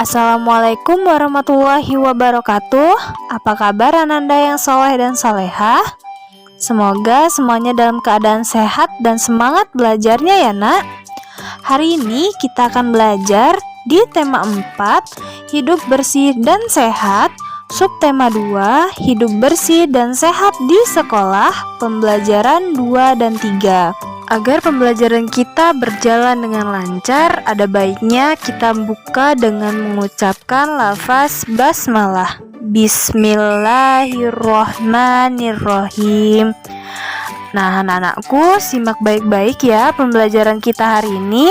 Assalamualaikum warahmatullahi wabarakatuh. Apa kabar Ananda yang soleh dan solehah? Semoga semuanya dalam keadaan sehat dan semangat belajarnya ya nak. Hari ini kita akan belajar di tema 4, hidup bersih dan sehat. Subtema 2, hidup bersih dan sehat di sekolah, pembelajaran 2 dan 3. Agar pembelajaran kita berjalan dengan lancar, ada baiknya kita buka dengan mengucapkan lafaz basmalah. Bismillahirrohmanirrohim. Nah, anak-anakku, simak baik-baik ya pembelajaran kita hari ini.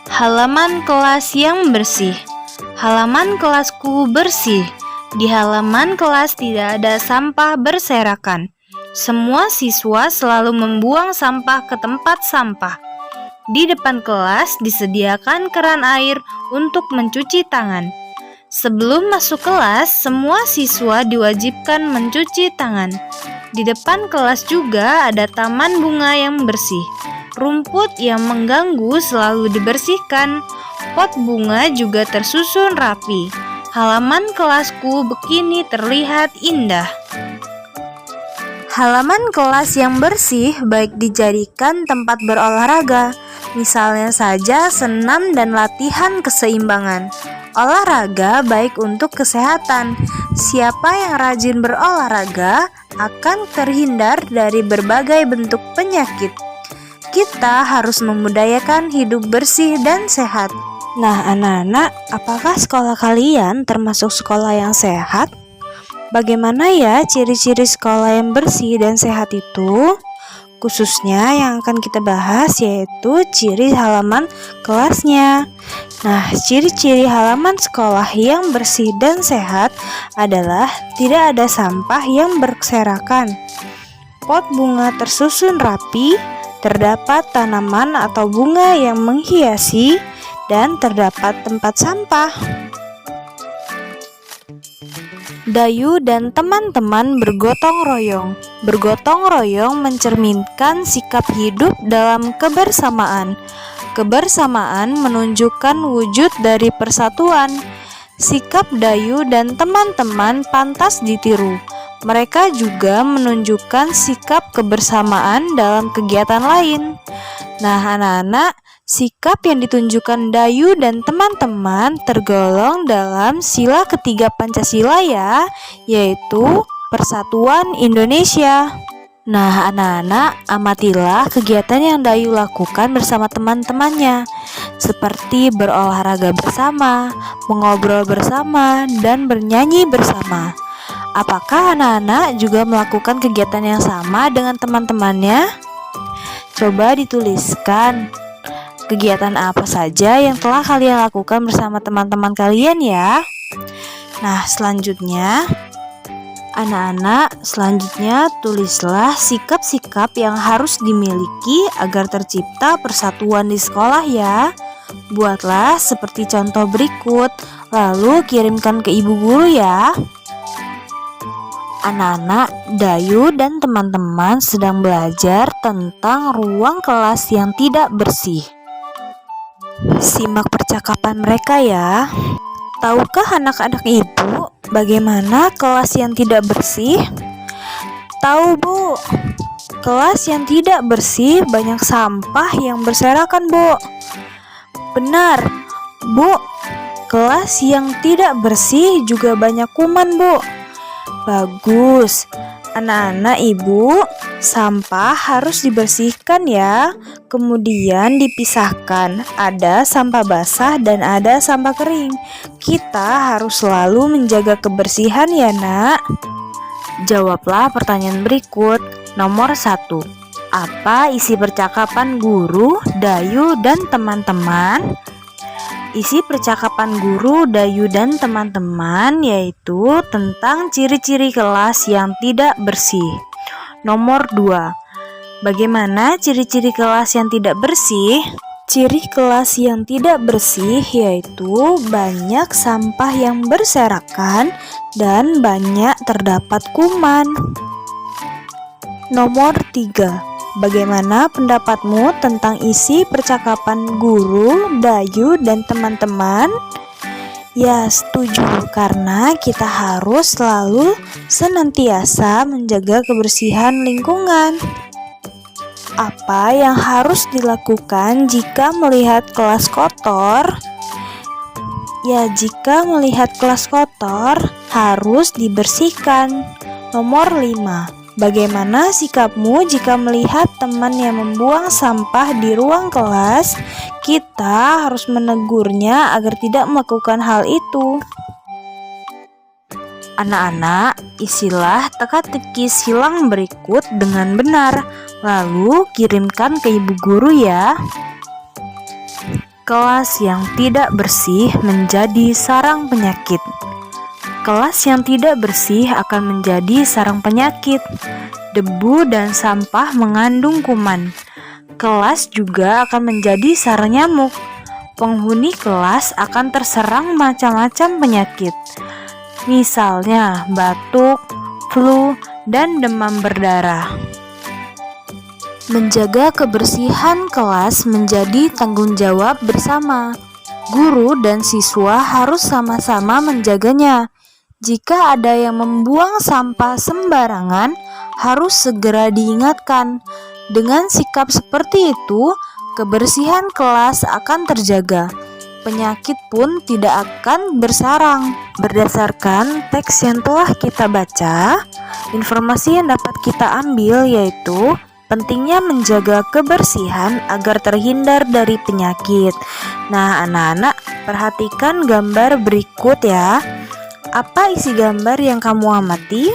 Halaman kelas yang bersih. Halaman kelasku bersih. Di halaman kelas tidak ada sampah berserakan. Semua siswa selalu membuang sampah ke tempat sampah. Di depan kelas disediakan keran air untuk mencuci tangan. Sebelum masuk kelas, semua siswa diwajibkan mencuci tangan. Di depan kelas juga ada taman bunga yang bersih. Rumput yang mengganggu selalu dibersihkan. Pot bunga juga tersusun rapi. Halaman kelasku begini terlihat indah. Halaman kelas yang bersih baik dijadikan tempat berolahraga, misalnya saja senam dan latihan keseimbangan. Olahraga baik untuk kesehatan. Siapa yang rajin berolahraga akan terhindar dari berbagai bentuk penyakit. Kita harus memudayakan hidup bersih dan sehat. Nah, anak-anak, apakah sekolah kalian termasuk sekolah yang sehat? Bagaimana ya ciri-ciri sekolah yang bersih dan sehat itu? Khususnya yang akan kita bahas yaitu ciri halaman kelasnya. Nah, ciri-ciri halaman sekolah yang bersih dan sehat adalah tidak ada sampah yang berserakan. Pot bunga tersusun rapi, terdapat tanaman atau bunga yang menghiasi, dan terdapat tempat sampah. Dayu dan teman-teman bergotong royong. Bergotong royong mencerminkan sikap hidup dalam kebersamaan. Kebersamaan menunjukkan wujud dari persatuan. Sikap Dayu dan teman-teman pantas ditiru. Mereka juga menunjukkan sikap kebersamaan dalam kegiatan lain. Nah, anak-anak, sikap yang ditunjukkan Dayu dan teman-teman tergolong dalam sila ketiga Pancasila ya, yaitu Persatuan Indonesia. Nah, anak-anak, amatilah kegiatan yang Dayu lakukan bersama teman-temannya, seperti berolahraga bersama, mengobrol bersama, dan bernyanyi bersama. Apakah anak-anak juga melakukan kegiatan yang sama dengan teman-temannya? Coba dituliskan kegiatan apa saja yang telah kalian lakukan bersama teman-teman kalian ya. Nah, selanjutnya anak-anak, tulislah sikap-sikap yang harus dimiliki agar tercipta persatuan di sekolah ya. Buatlah seperti contoh berikut, lalu kirimkan ke ibu guru ya. Anak-anak, Dayu dan teman-teman sedang belajar tentang ruang kelas yang tidak bersih. Simak percakapan mereka ya. Tahukah anak-anak itu bagaimana kelas yang tidak bersih? Tahu, Bu. Kelas yang tidak bersih banyak sampah yang berserakan, Bu. Benar, Bu. Kelas yang tidak bersih juga banyak kuman, Bu. Bagus. Anak-anak ibu, sampah harus dibersihkan ya. Kemudian dipisahkan, ada sampah basah dan ada sampah kering. Kita harus selalu menjaga kebersihan ya nak. Jawablah pertanyaan berikut. Nomor 1. Apa isi percakapan guru, Dayu, dan teman-teman? Isi percakapan guru, Dayu, dan teman-teman yaitu tentang ciri-ciri kelas yang tidak bersih. Nomor 2. Bagaimana ciri-ciri kelas yang tidak bersih? Ciri kelas yang tidak bersih yaitu banyak sampah yang berserakan dan banyak terdapat kuman. Nomor 3. Bagaimana pendapatmu tentang isi percakapan guru, Dayu, dan teman-teman? Ya, setuju, karena kita harus selalu senantiasa menjaga kebersihan lingkungan. Apa yang harus dilakukan jika melihat kelas kotor? Ya, jika melihat kelas kotor, harus dibersihkan. Nomor 5. Bagaimana sikapmu jika melihat teman yang membuang sampah di ruang kelas? Kita harus menegurnya agar tidak melakukan hal itu. Anak-anak, isilah teka-teki silang berikut dengan benar, lalu kirimkan ke ibu guru ya. Kelas yang tidak bersih menjadi sarang penyakit. Kelas yang tidak bersih akan menjadi sarang penyakit. Debu dan sampah mengandung kuman. Kelas juga akan menjadi sarang nyamuk. Penghuni kelas akan terserang macam-macam penyakit. Misalnya batuk, flu, dan demam berdarah. Menjaga kebersihan kelas menjadi tanggung jawab bersama. Guru dan siswa harus sama-sama menjaganya. Jika ada yang membuang sampah sembarangan, harus segera diingatkan. Dengan sikap seperti itu, kebersihan kelas akan terjaga. Penyakit pun tidak akan bersarang. Berdasarkan teks yang telah kita baca, informasi yang dapat kita ambil yaitu pentingnya menjaga kebersihan agar terhindar dari penyakit. Nah, anak-anak, perhatikan gambar berikut ya. Apa isi gambar yang kamu amati?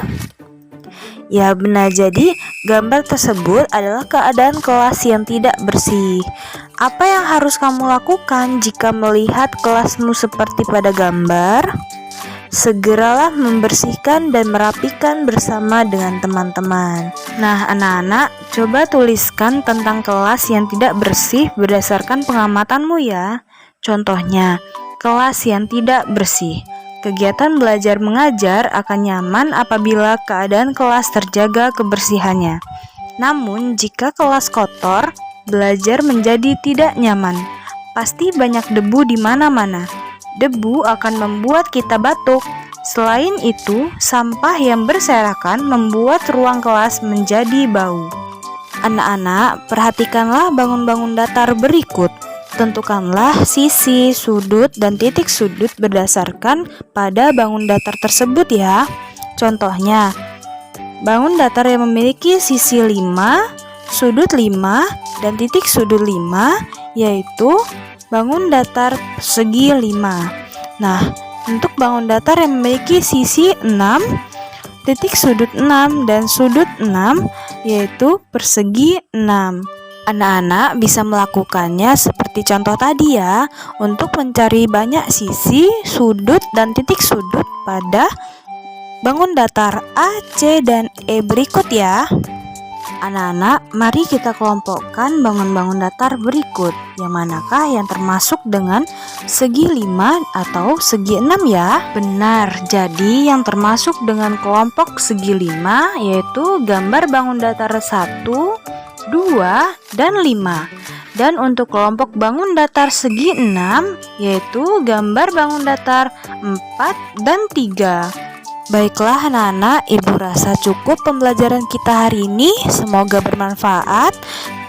Ya, benar, jadi gambar tersebut adalah keadaan kelas yang tidak bersih. Apa yang harus kamu lakukan jika melihat kelasmu seperti pada gambar? Segeralah membersihkan dan merapikan bersama dengan teman-teman. Nah, anak-anak, coba tuliskan tentang kelas yang tidak bersih berdasarkan pengamatanmu ya. Contohnya, kelas yang tidak bersih. Kegiatan belajar mengajar akan nyaman apabila keadaan kelas terjaga kebersihannya. Namun, jika kelas kotor, belajar menjadi tidak nyaman. Pasti banyak debu di mana-mana. Debu akan membuat kita batuk. Selain itu, sampah yang berserakan membuat ruang kelas menjadi bau. Anak-anak, perhatikanlah bangun-bangun datar berikut. Tentukanlah sisi, sudut, dan titik sudut berdasarkan pada bangun datar tersebut ya. Contohnya, bangun datar yang memiliki sisi 5, sudut 5, dan titik sudut 5, yaitu bangun datar persegi 5. Nah, untuk bangun datar yang memiliki sisi 6, titik sudut 6, dan sudut 6, yaitu persegi 6. Anak-anak bisa melakukannya seperti contoh tadi ya, untuk mencari banyak sisi, sudut, dan titik sudut pada bangun datar A, C, dan E berikut ya. Anak-anak, mari kita kelompokkan bangun-bangun datar berikut. Yang manakah yang termasuk dengan segi 5 atau segi 6 ya? Benar, jadi yang termasuk dengan kelompok segi 5 yaitu gambar bangun datar 1, 2, dan 5. Dan untuk kelompok bangun datar segi 6 yaitu gambar bangun datar 4 dan 3. Baiklah anak-anak, ibu rasa cukup pembelajaran kita hari ini. Semoga bermanfaat.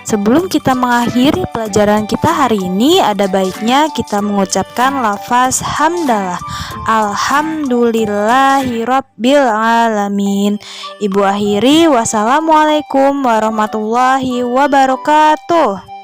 Sebelum kita mengakhiri pelajaran kita hari ini, ada baiknya kita mengucapkan lafaz hamdalah. Alhamdulillahirabbil alamin. Ibu akhiri, wassalamualaikum warahmatullahi wabarakatuh.